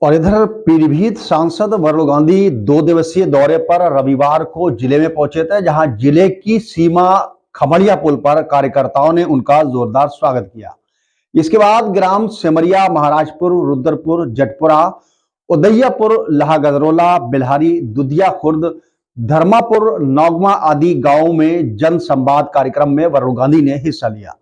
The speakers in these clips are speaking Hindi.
और इधर पीलीभीत सांसद वरुण गांधी 2 दिवसीय दौरे पर रविवार को जिले में पहुंचे थे, जहां जिले की सीमा खमड़िया पुल पर कार्यकर्ताओं ने उनका जोरदार स्वागत किया। इसके बाद ग्राम सेमरिया, महाराजपुर, रुद्रपुर, जटपुरा, उदयपुर, लाहगजरोला, बिल्हारी, दुधिया खुर्द, धर्मापुर, नौगमा आदि गांवों में जन संवाद कार्यक्रम में वरुण गांधी ने हिस्सा लिया।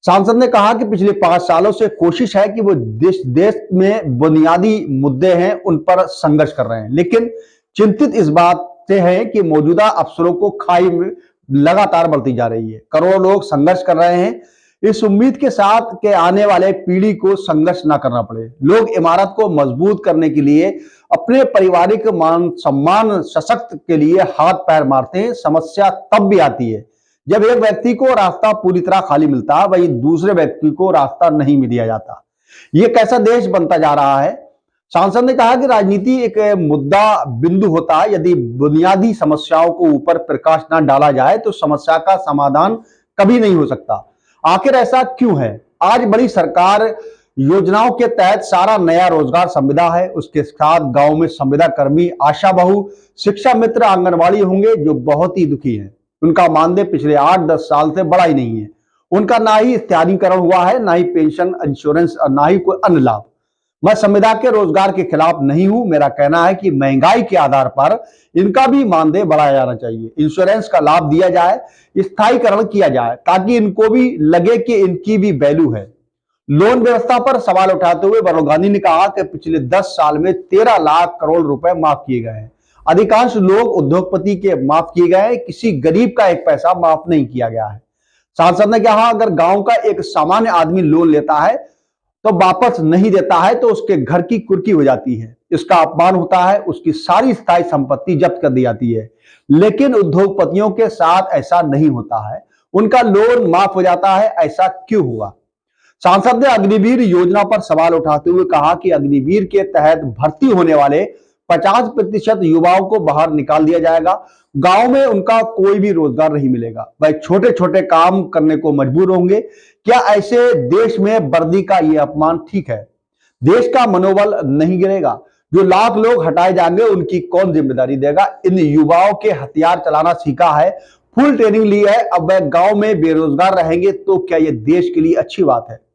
सांसद ने कहा कि पिछले 5 सालों से कोशिश है कि वो देश में बुनियादी मुद्दे हैं उन पर संघर्ष कर रहे हैं, लेकिन चिंतित इस बात से हैं कि मौजूदा अफसरों को खाई में लगातार बढ़ती जा रही है। करोड़ों लोग संघर्ष कर रहे हैं, इस उम्मीद के साथ कि आने वाले पीढ़ी को संघर्ष ना करना पड़े। लोग इमारत को मजबूत करने के लिए अपने पारिवारिक मान सम्मान सशक्त के लिए हाथ पैर मारते हैं। समस्या तब भी आती है जब एक व्यक्ति को रास्ता पूरी तरह खाली मिलता है, वहीं दूसरे व्यक्ति को रास्ता नहीं दिया जाता। ये कैसा देश बनता जा रहा है? सांसद ने कहा कि राजनीति एक मुद्दा बिंदु होता है, यदि बुनियादी समस्याओं को ऊपर प्रकाश न डाला जाए तो समस्या का समाधान कभी नहीं हो सकता। आखिर ऐसा क्यों है? आज बड़ी सरकार योजनाओं के तहत सारा नया रोजगार संविदा है, उसके साथ गांव में संविदा कर्मी, आशा बहू, शिक्षा मित्र, आंगनबाड़ी होंगे जो बहुत ही दुखी हैं। उनका मानदेय पिछले 8-10 साल से बढ़ा ही नहीं है। उनका ना ही स्थानीयकरण हुआ है, ना ही पेंशन, इंश्योरेंस और ना ही कोई अन्य लाभ। मैं संविदा के रोजगार के खिलाफ नहीं हूं। मेरा कहना है कि महंगाई के आधार पर इनका भी मानदेय बढ़ाया जाना चाहिए, इंश्योरेंस का लाभ दिया जाए, स्थायीकरण किया जाए ताकि इनको भी लगे कि इनकी भी वैल्यू है। लोन व्यवस्था पर सवाल उठाते हुए वरुण गांधी ने कहा कि पिछले 10 साल में 13 लाख करोड़ रुपए माफ किए गए हैं। अधिकांश लोग उद्योगपति के माफ किए गए, किसी गरीब का एक पैसा माफ नहीं किया गया है। सांसद ने कहा, अगर गांव का एक सामान्य आदमी लोन लेता है तो वापस नहीं देता है तो उसके घर की कुर्की हो जाती है, इसका अपमान होता है, उसकी सारी स्थायी संपत्ति जब्त कर दी जाती है। लेकिन उद्योगपतियों के साथ ऐसा नहीं होता है, उनका लोन माफ हो जाता है। ऐसा क्यों हुआ? सांसद ने अग्निवीर योजना पर सवाल उठाते हुए कहा कि अग्निवीर के तहत भर्ती होने वाले 50% युवाओं को बाहर निकाल दिया जाएगा। गांव में उनका कोई भी रोजगार नहीं मिलेगा, वह छोटे छोटे काम करने को मजबूर होंगे। क्या ऐसे देश में वर्दी का यह अपमान ठीक है? देश का मनोबल नहीं गिरेगा? जो लाख लोग हटाए जाएंगे उनकी कौन जिम्मेदारी देगा? इन युवाओं के हथियार चलाना सीखा है, फुल ट्रेनिंग ली है, अब वह गांव में बेरोजगार रहेंगे तो क्या यह देश के लिए अच्छी बात है?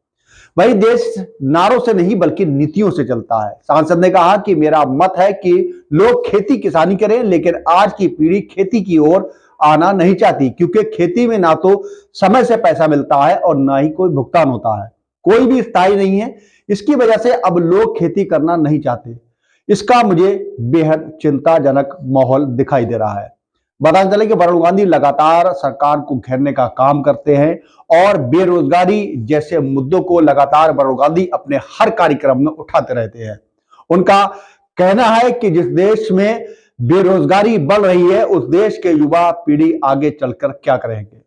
वही देश नारों से नहीं बल्कि नीतियों से चलता है। सांसद ने कहा कि मेरा मत है कि लोग खेती किसानी करें, लेकिन आज की पीढ़ी खेती की ओर आना नहीं चाहती, क्योंकि खेती में ना तो समय से पैसा मिलता है और ना ही कोई भुगतान होता है, कोई भी स्थायी नहीं है। इसकी वजह से अब लोग खेती करना नहीं चाहते। इसका मुझे बेहद चिंताजनक माहौल दिखाई दे रहा है। बताते चले कि वरुण गांधी लगातार सरकार को घेरने का काम करते हैं और बेरोजगारी जैसे मुद्दों को लगातार वरुण गांधी अपने हर कार्यक्रम में उठाते रहते हैं। उनका कहना है कि जिस देश में बेरोजगारी बढ़ रही है उस देश के युवा पीढ़ी आगे चलकर क्या करेंगे।